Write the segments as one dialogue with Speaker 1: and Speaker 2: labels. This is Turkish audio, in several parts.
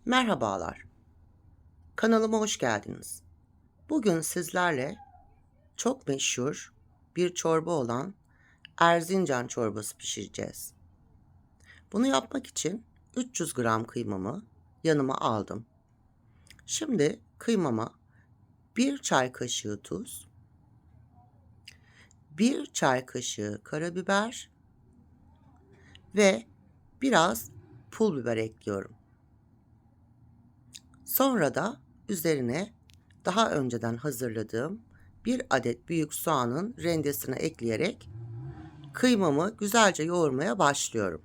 Speaker 1: Merhabalar, kanalıma hoş geldiniz. Bugün sizlerle çok meşhur bir çorba olan Erzincan çorbası pişireceğiz. Bunu yapmak için 300 gram kıymamı yanıma aldım. Şimdi kıymama 1 çay kaşığı tuz, 1 çay kaşığı karabiber ve biraz pul biber ekliyorum. Sonra da üzerine daha önceden hazırladığım 1 adet büyük soğanın rendesini ekleyerek kıymamı güzelce yoğurmaya başlıyorum.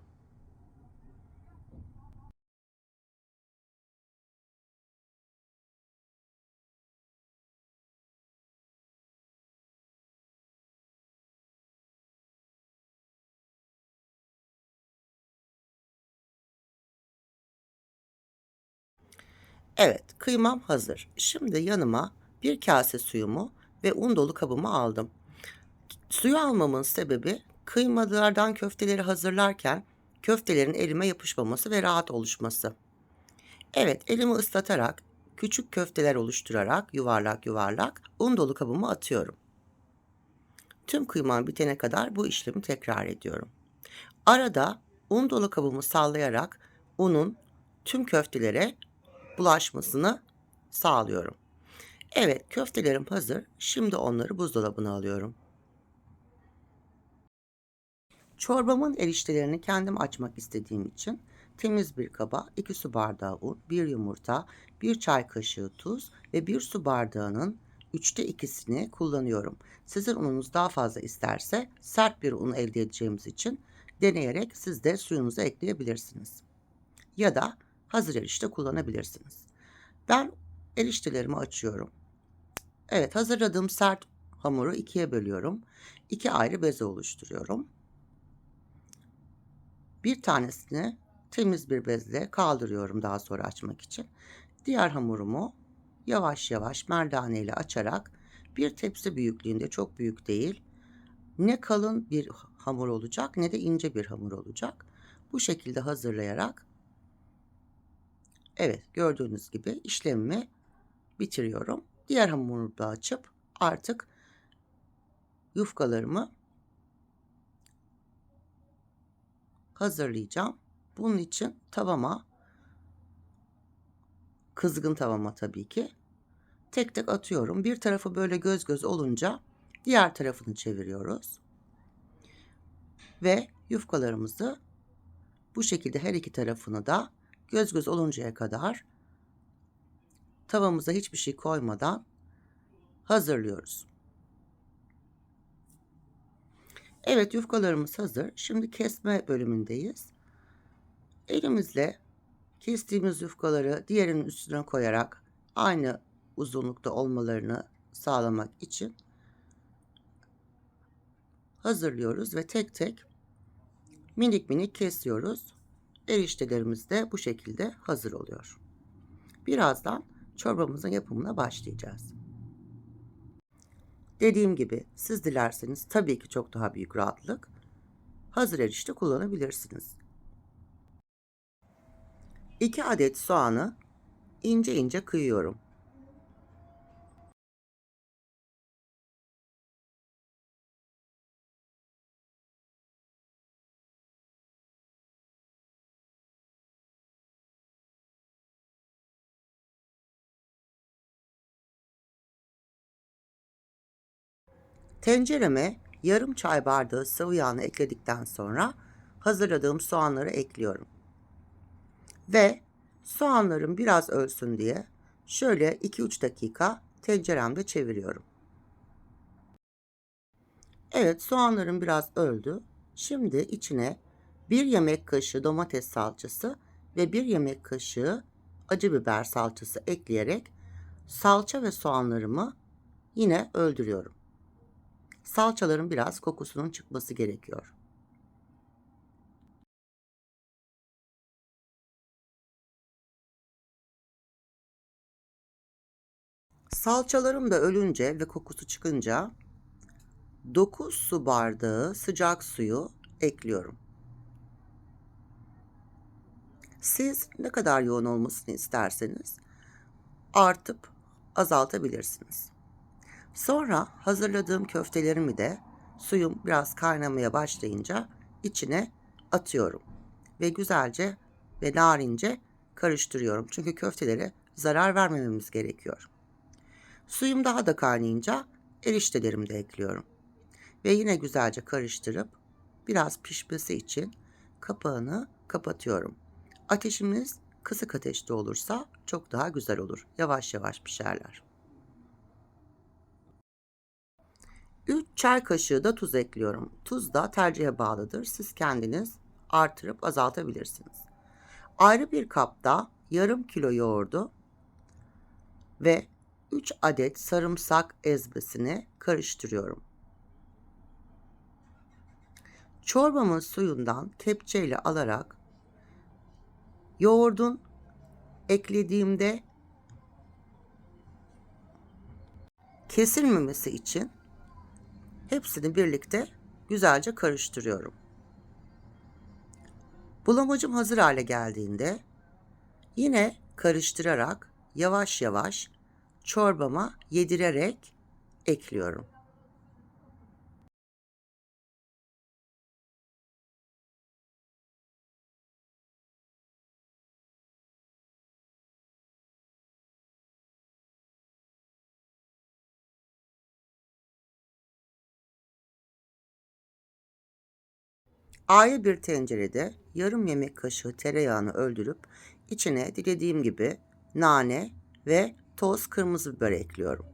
Speaker 1: Evet, kıymam hazır. Şimdi yanıma bir kase suyumu ve un dolu kabımı aldım. Suyu almamın sebebi kıymalardan köfteleri hazırlarken köftelerin elime yapışmaması ve rahat oluşması. Evet, elimi ıslatarak küçük köfteler oluşturarak yuvarlak yuvarlak un dolu kabıma atıyorum. Tüm kıymam bitene kadar bu işlemi tekrar ediyorum. Arada un dolu kabımı sallayarak unun tüm köftelere bulaşmasını sağlıyorum. Evet, köftelerim hazır. Şimdi onları buzdolabına alıyorum. Çorbamın eriştelerini kendim açmak istediğim için temiz bir kaba 2 su bardağı un, 1 yumurta, 1 çay kaşığı tuz ve 1 su bardağının 3'te 2'sini kullanıyorum. Sizin ununuz daha fazla isterse sert bir un elde edeceğimiz için deneyerek siz de suyunuzu ekleyebilirsiniz. Ya da hazır erişte kullanabilirsiniz. Ben eriştelerimi açıyorum. Evet, hazırladığım sert hamuru ikiye bölüyorum. 2 ayrı beze oluşturuyorum. Bir tanesini temiz bir bezle kaldırıyorum daha sonra açmak için. Diğer hamurumu yavaş yavaş merdane ile açarak bir tepsi büyüklüğünde, çok büyük değil, ne kalın bir hamur olacak ne de ince bir hamur olacak. Bu şekilde hazırlayarak evet, gördüğünüz gibi işlemimi bitiriyorum. Diğer hamuru da açıp artık yufkalarımı hazırlayacağım. Bunun için tavama, kızgın tavama tabii ki, tek tek atıyorum. Bir tarafı böyle göz göz olunca diğer tarafını çeviriyoruz. Ve yufkalarımızı bu şekilde her iki tarafını da göz göz oluncaya kadar tavamıza hiçbir şey koymadan hazırlıyoruz. Evet, yufkalarımız hazır. Şimdi kesme bölümündeyiz. Elimizle kestiğimiz yufkaları diğerinin üstüne koyarak aynı uzunlukta olmalarını sağlamak için hazırlıyoruz ve tek tek minik minik kesiyoruz. Eriştelerimiz de bu şekilde hazır oluyor. Birazdan çorbamızın yapımına başlayacağız. Dediğim gibi siz dilerseniz tabii ki çok daha büyük rahatlık hazır erişte kullanabilirsiniz. 2 adet soğanı ince ince kıyıyorum. Tencereme yarım çay bardağı sıvı yağını ekledikten sonra hazırladığım soğanları ekliyorum. Ve soğanlarım biraz ölsün diye şöyle 2-3 dakika tenceremde çeviriyorum. Evet, soğanlarım biraz öldü. Şimdi içine 1 yemek kaşığı domates salçası ve 1 yemek kaşığı acı biber salçası ekleyerek salça ve soğanlarımı yine öldürüyorum. Salçaların biraz kokusunun çıkması gerekiyor. Salçalarım da ölünce ve kokusu çıkınca 9 su bardağı sıcak suyu ekliyorum. Siz ne kadar yoğun olmasını isterseniz artıp azaltabilirsiniz. Sonra hazırladığım köftelerimi de suyum biraz kaynamaya başlayınca içine atıyorum ve güzelce ve narince karıştırıyorum. Çünkü köftelere zarar vermememiz gerekiyor. Suyum daha da kaynayınca eriştelerimi de ekliyorum. Ve yine güzelce karıştırıp biraz pişmesi için kapağını kapatıyorum. Ateşimiz kısık ateşte olursa çok daha güzel olur. Yavaş yavaş pişerler. 3 çay kaşığı da tuz ekliyorum. Tuz da tercihe bağlıdır. Siz kendiniz artırıp azaltabilirsiniz. Ayrı bir kapta yarım kilo yoğurdu ve 3 adet sarımsak ezmesini karıştırıyorum. Çorbamın suyundan kepçeyle alarak yoğurdun eklediğimde kesilmemesi için hepsini birlikte güzelce karıştırıyorum. Bulamacım hazır hale geldiğinde yine karıştırarak yavaş yavaş çorbama yedirerek ekliyorum. Ayrı bir tencerede yarım yemek kaşığı tereyağını öldürüp içine dilediğim gibi nane ve toz kırmızı biber ekliyorum.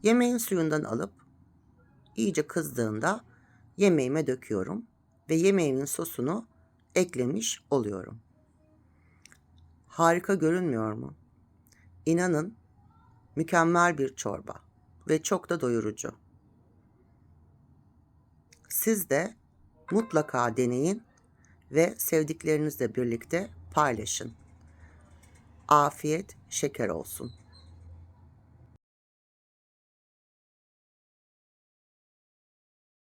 Speaker 1: Yemeğin suyundan alıp iyice kızdığında yemeğime döküyorum ve yemeğimin sosunu eklemiş oluyorum. Harika görünmüyor mu? İnanın mükemmel bir çorba ve çok da doyurucu. Siz de mutlaka deneyin ve sevdiklerinizle birlikte paylaşın. Afiyet şeker olsun.